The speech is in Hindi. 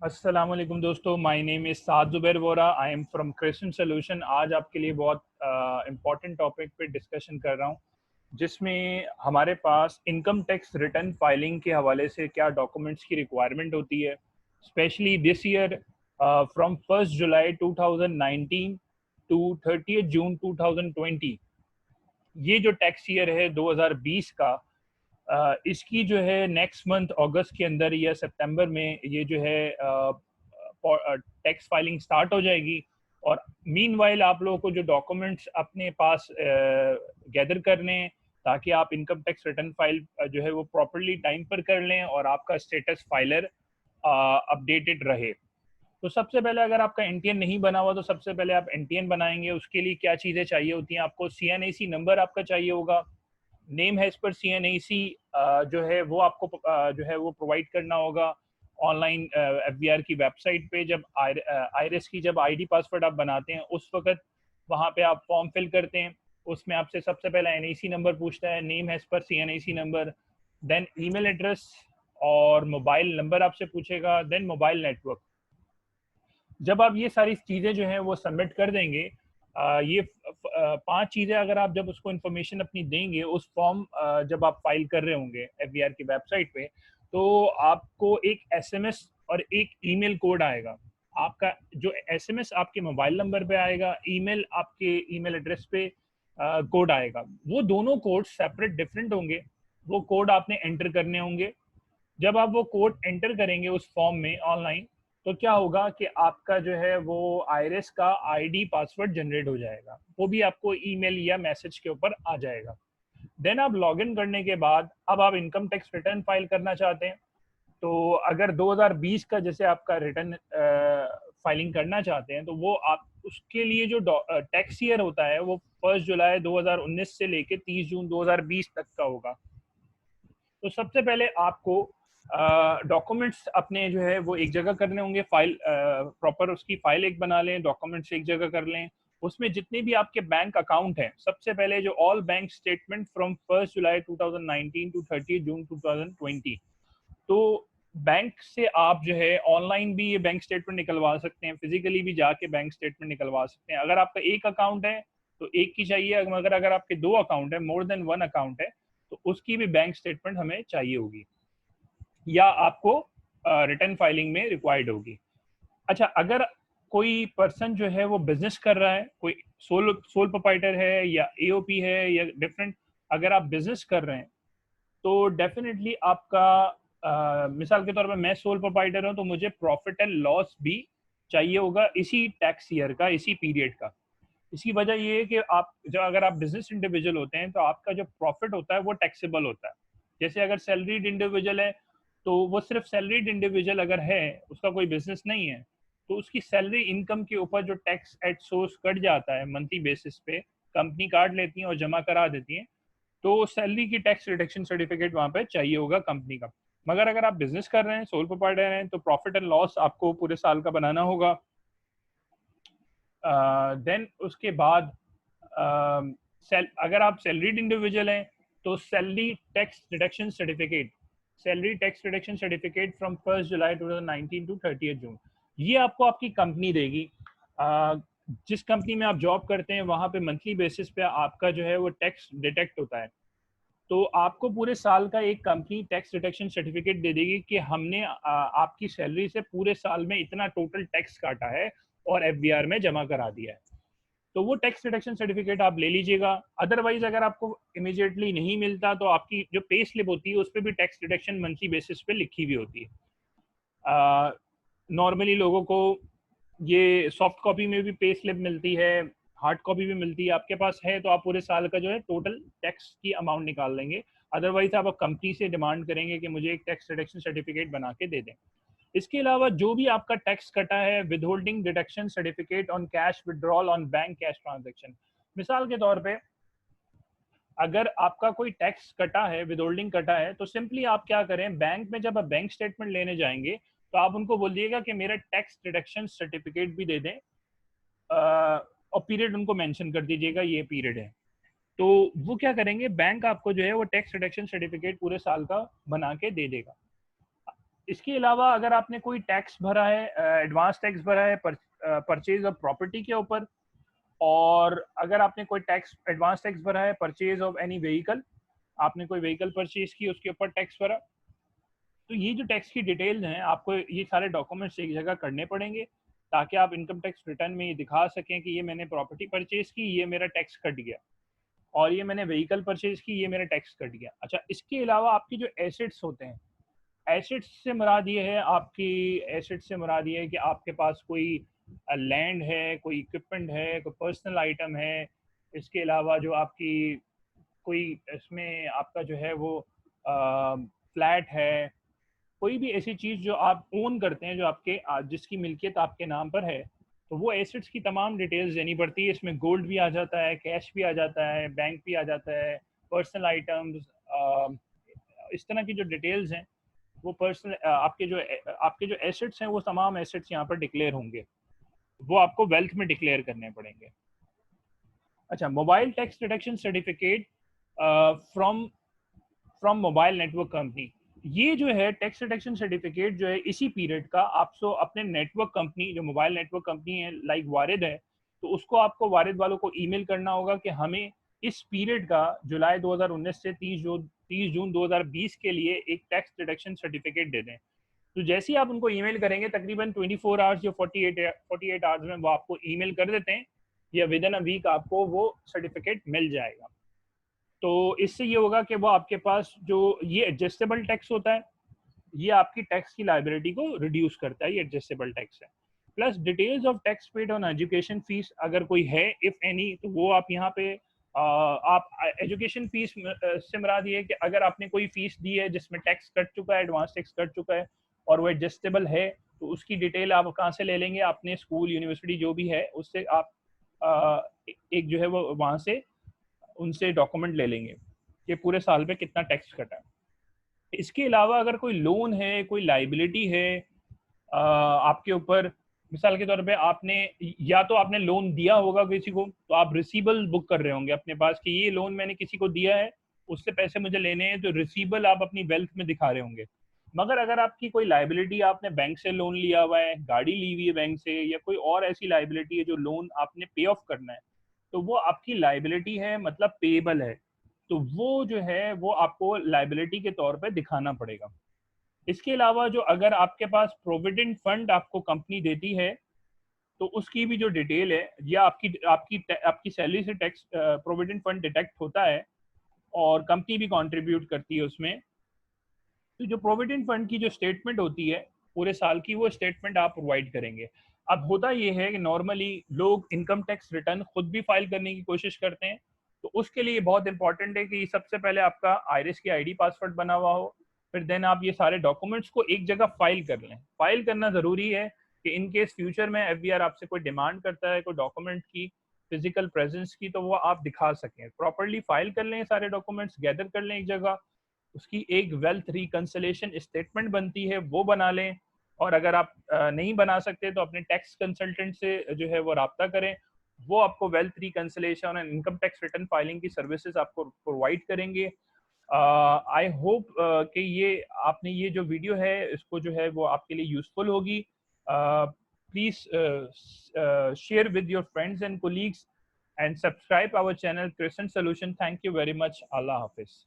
अस्सलाम वालेकुम दोस्तों, my name is Saad Zubair Vora. I am from crescent solution. आज आपके लिए बहुत इम्पोर्टेंट टॉपिक पे डिस्कशन कर रहा हूँ, जिसमें हमारे पास इनकम टैक्स रिटर्न फाइलिंग के हवाले से क्या डॉक्यूमेंट्स की रिक्वायरमेंट होती है, specially this year from 1 July 2019 to 30 June 2020। ये जो टैक्स ईयर है 2020 का, इसकी जो है नेक्स्ट मंथ अगस्त के अंदर या सितंबर में ये जो है टैक्स फाइलिंग स्टार्ट हो जाएगी। और मीनवाइल आप लोगों को जो डॉक्यूमेंट्स अपने पास गैदर करने हैं, ताकि आप इनकम टैक्स रिटर्न फाइल जो है वो प्रॉपरली टाइम पर कर लें और आपका स्टेटस फाइलर अपडेटेड रहे। तो सबसे पहले अगर आपका एनटीएन नहीं बना हुआ तो सबसे पहले आप एनटीएन बनाएंगे। उसके लिए क्या चीज़ें चाहिए होती हैं, आपको सीएनआईसी नंबर आपका चाहिए होगा। नेम है इस पर सीएनआईसी जो है वो आपको जो है वो प्रोवाइड करना होगा ऑनलाइन एफबीआर की वेबसाइट पे। जब आईरिस की जब आईडी पासवर्ड आप बनाते हैं उस वक्त वहाँ पे आप फॉर्म फिल करते हैं। उसमें आपसे सबसे पहले एनआईसी नंबर पूछता है, नेम है इस पर CNIC number, then email address और मोबाइल नंबर आपसे पूछेगा, देन मोबाइल नेटवर्क। जब आप ये सारी चीज़ें जो हैं वो सबमिट कर देंगे, ये 5 चीज़ें अगर आप जब उसको इन्फॉर्मेशन अपनी देंगे उस फॉर्म जब आप फाइल कर रहे होंगे एफबीआर की वेबसाइट पे, तो आपको एक एसएमएस और एक ईमेल कोड आएगा। आपका जो एसएमएस आपके मोबाइल नंबर पे आएगा, ईमेल आपके ईमेल एड्रेस पे कोड आएगा। वो दोनों कोड सेपरेट डिफरेंट होंगे। वो कोड आपने एंटर करने होंगे। जब आप वो कोड एंटर करेंगे उस फॉर्म में ऑनलाइन, तो क्या होगा कि आपका जो है वो आईरिस का आईडी पासवर्ड जनरेट हो जाएगा। वो भी आपको ईमेल या मैसेज के ऊपर आ जाएगा। देन आप लॉगिन करने के बाद अब आप इनकम टैक्स रिटर्न फाइल करना चाहते हैं, तो अगर 2020 का जैसे आपका रिटर्न फाइलिंग करना चाहते हैं, तो वो आप उसके लिए जो टैक्स ईयर होता है वो 1 जुलाई 2019 से लेके 30 जून 2020 तक का होगा। तो सबसे पहले आपको डॉक्यूमेंट्स अपने जो है वो एक जगह करने होंगे। फाइल प्रॉपर उसकी फाइल एक बना लें, डॉक्यूमेंट्स एक जगह कर लें। उसमें जितने भी आपके बैंक अकाउंट हैं, सबसे पहले जो all bank statement from 1 July 2019 to 30 June 2020। तो बैंक से आप जो है ऑनलाइन भी ये बैंक स्टेटमेंट निकलवा सकते हैं, फिजिकली भी जाके बैंक स्टेटमेंट निकलवा सकते हैं। अगर आपका एक अकाउंट है तो एक की चाहिए, मगर अगर आपके 2 अकाउंट है, मोर देन 1 अकाउंट है, तो उसकी भी बैंक स्टेटमेंट हमें चाहिए होगी या आपको रिटर्न फाइलिंग में रिक्वायर्ड होगी। अच्छा, अगर कोई पर्सन जो है वो बिजनेस कर रहा है, कोई सोल सोल प्रोप्राइटर है या एओपी है या डिफरेंट, अगर आप बिजनेस कर रहे हैं तो डेफिनेटली आपका मिसाल के तौर पे मैं सोल प्रोप्राइटर हूं तो मुझे प्रॉफिट एंड लॉस भी चाहिए होगा इसी टैक्स ईयर का, इसी पीरियड का। इसकी वजह ये है कि आप जब अगर आप बिजनेस इंडिविजुअल होते हैं तो आपका जो प्रॉफिट होता है वो टैक्सेबल होता है। जैसे अगर सैलरीड इंडिविजुअल है तो वो सिर्फ सैलरीड इंडिविजुअल अगर है, उसका कोई बिजनेस नहीं है, तो उसकी सैलरी इनकम के ऊपर जो टैक्स एट सोर्स कट जाता है मंथली बेसिस पे, कंपनी काट लेती है और जमा करा देती है। तो सैलरी की टैक्स रिडक्शन सर्टिफिकेट वहां पे चाहिए होगा कंपनी का। मगर अगर आप बिजनेस कर रहे हैं, सोल प्रोप्राइटर हैं, तो प्रॉफिट एंड लॉस आपको पूरे साल का बनाना होगा। देन उसके बाद अगर आप सैलरीड इंडिविजुअल हैं तो salary tax reduction certificate from 1 July 2019 to 30 June, ये आपको आपकी कंपनी देगी। जिस कंपनी में आप जॉब करते हैं वहां पे मंथली बेसिस पे आपका जो है वो टैक्स डिटेक्ट होता है। तो आपको पूरे साल का एक कंपनी टैक्स डिडक्शन सर्टिफिकेट दे देगी कि हमने आपकी सैलरी से पूरे साल में इतना टोटल टैक्स काटा है और एफबीआर में जमा करा दिया है। तो वो टैक्स डिडक्शन सर्टिफिकेट आप ले लीजिएगा। अदरवाइज अगर आपको इमीडिएटली नहीं मिलता तो आपकी जो पे स्लिप होती है उस पर भी टैक्स डिडक्शन मंथली बेसिस पे लिखी हुई होती है। नॉर्मली लोगों को ये सॉफ्ट कॉपी में भी पे स्लिप मिलती है, हार्ड कॉपी भी मिलती है। आपके पास है तो आप पूरे साल का जो है टोटल टैक्स की अमाउंट निकाल लेंगे। अदरवाइज आप कंपनी से डिमांड करेंगे कि मुझे एक टैक्स रिडक्शन सर्टिफिकेट बना के दे दें। इसके अलावा जो भी आपका टैक्स कटा है, with holding deduction certificate on cash withdrawal on bank cash transaction. मिसाल के तौर पे अगर आपका कोई टैक्स कटा है, विद होल्डिंग कटा है, तो सिंपली आप क्या करें, बैंक में जब आप बैंक स्टेटमेंट लेने जाएंगे तो आप उनको बोलिएगा कि मेरा टैक्स डिडक्शन सर्टिफिकेट भी दे दें, और पीरियड उनको मेंशन कर दीजिएगा ये पीरियड है। तो वो क्या करेंगे, बैंक आपको जो है वो टैक्स रिडक्शन सर्टिफिकेट पूरे साल का बना के दे देगा। इसके अलावा अगर आपने कोई टैक्स भरा है, एडवांस टैक्स भरा है परचेज ऑफ प्रॉपर्टी के ऊपर, और अगर आपने कोई टैक्स एडवांस टैक्स भरा है परचेज ऑफ एनी व्हीकल, आपने कोई व्हीकल परचेज की उसके ऊपर टैक्स भरा, तो ये जो टैक्स की डिटेल्स हैं आपको ये सारे डॉक्यूमेंट्स एक जगह करने पड़ेंगे, ताकि आप इनकम टैक्स रिटर्न में ये दिखा सकें कि ये मैंने प्रॉपर्टी परचेज की, ये मेरा टैक्स कट गया, और ये मैंने व्हीकल परचेज की, ये मेरा टैक्स कट गया। अच्छा, इसके अलावा आपकी जो एसेट्स होते हैं, एसेट्स से मुराद ये है, आपकी एसेट्स से मुराद ये है कि आपके पास कोई लैंड है, कोई इक्विपमेंट है, कोई पर्सनल आइटम है, इसके अलावा जो आपकी कोई इसमें आपका जो है वो फ्लैट है, कोई भी ऐसी चीज़ जो आप ओन करते हैं, जो आपके जिसकी मिल्कियत आपके नाम पर है, तो वो एसेट्स की तमाम डिटेल्स देनी पड़ती है। इसमें गोल्ड भी आ जाता है, कैश भी आ जाता है, बैंक भी आ जाता है, पर्सनल आइटम्स, इस तरह की जो डिटेल्स हैं वो पर्सनल आपके जो एसेट्स हैं वो तमाम एसेट्स यहाँ पर डिक्लेयर होंगे, वो आपको वेल्थ में डिक्लेयर करने पड़ेंगे। अच्छा, mobile tax deduction certificate from from mobile network company, ये जो है टैक्स डिडक्शन सर्टिफिकेट जो है इसी पीरियड का आपको अपने नेटवर्क कंपनी, जो मोबाइल नेटवर्क कंपनी है लाइक वारिद है, तो उसको आपको वारिद वालों को ईमेल करना होगा कि हमें इस पीरियड का जुलाई 2019 से 30 जून 2020 के लिए एक टैक्स डिडक्शन सर्टिफिकेट दे दें। तो जैसे ही आप उनको ईमेल करेंगे, तकरीबन 24 आवर्स या 48 आवर्स में वो आपको ईमेल कर देते हैं, या विद इन अ वीक आपको वो सर्टिफिकेट मिल जाएगा। तो इससे ये होगा कि वो आपके पास जो ये एडजस्टेबल टैक्स होता है, ये आपकी टैक्स की लाइबिलिटी को रिड्यूस करता है, ये एडजस्टेबल टैक्स है। Plus details of tax paid on education fees अगर कोई है, इफ एनी, तो वो आप यहाँ पे आप एजुकेशन फीस से मुराद ये है कि अगर आपने कोई फीस दी है जिसमें टैक्स कट चुका है, एडवांस टैक्स कट चुका है, और वो एडजस्टेबल है, तो उसकी डिटेल आप कहाँ से ले लेंगे? अपने स्कूल, यूनिवर्सिटी जो भी है उससे आप एक जो है वो वहाँ से उनसे डॉक्यूमेंट ले लेंगे कि पूरे साल पे कितना टैक्स कटा है। इसके अलावा अगर कोई लोन है, कोई लाइबिलिटी है आपके ऊपर, मिसाल के तौर पे आपने या तो आपने लोन दिया होगा किसी को, तो आप रिसीबल बुक कर रहे होंगे अपने पास कि ये लोन मैंने किसी को दिया है, उससे पैसे मुझे लेने हैं, तो रिसीबल आप अपनी वेल्थ में दिखा रहे होंगे। मगर अगर आपकी कोई लाइबिलिटी, आपने बैंक से लोन लिया हुआ है, गाड़ी ली हुई है बैंक से, या कोई और ऐसी लाइबिलिटी है जो लोन आपने पे ऑफ करना है, तो वो आपकी लाइबिलिटी है, मतलब पेएबल है, तो वो जो है वो आपको लाइबिलिटी के तौर पे दिखाना पड़ेगा। इसके अलावा जो अगर आपके पास प्रोविडेंट फंड आपको कंपनी देती है, तो उसकी भी जो डिटेल है, या आपकी आपकी आपकी सैलरी से टैक्स प्रोविडेंट फंड डिटेक्ट होता है और कंपनी भी कंट्रीब्यूट करती है उसमें, तो जो प्रोविडेंट फंड की जो स्टेटमेंट होती है पूरे साल की, वो स्टेटमेंट आप प्रोवाइड करेंगे। अब होता ये है कि नॉर्मली लोग इनकम टैक्स रिटर्न खुद भी फाइल करने की कोशिश करते हैं, तो उसके लिए बहुत इंपॉर्टेंट है कि सबसे पहले आपका आईरिस की आईडी पासवर्ड बना हुआ हो, फिर देन आप ये सारे डॉक्यूमेंट्स को एक जगह फाइल कर लें। फाइल करना ज़रूरी है कि इन केस फ्यूचर में एफबीआर आपसे कोई डिमांड करता है कोई डॉक्यूमेंट की फिजिकल प्रेजेंस की, तो वो आप दिखा सकें। प्रॉपरली फाइल कर लें, सारे डॉक्यूमेंट्स गैदर कर लें एक जगह, उसकी एक वेल्थ रिकंसिलेशन स्टेटमेंट बनती है वो बना लें, और अगर आप नहीं बना सकते तो अपने टैक्स कंसल्टेंट से जो है वो रब्ता करें, वो आपको वेल्थ रिकंसिलेशन और इनकम टैक्स रिटर्न फाइलिंग की सर्विसेज आपको प्रोवाइड करेंगे। आई होप कि ये आपने ये जो वीडियो है इसको जो है वो आपके लिए यूजफुल होगी। Please share with your friends and colleagues and subscribe our channel crescent solution. Thank you very much. अल्लाह हाफिज।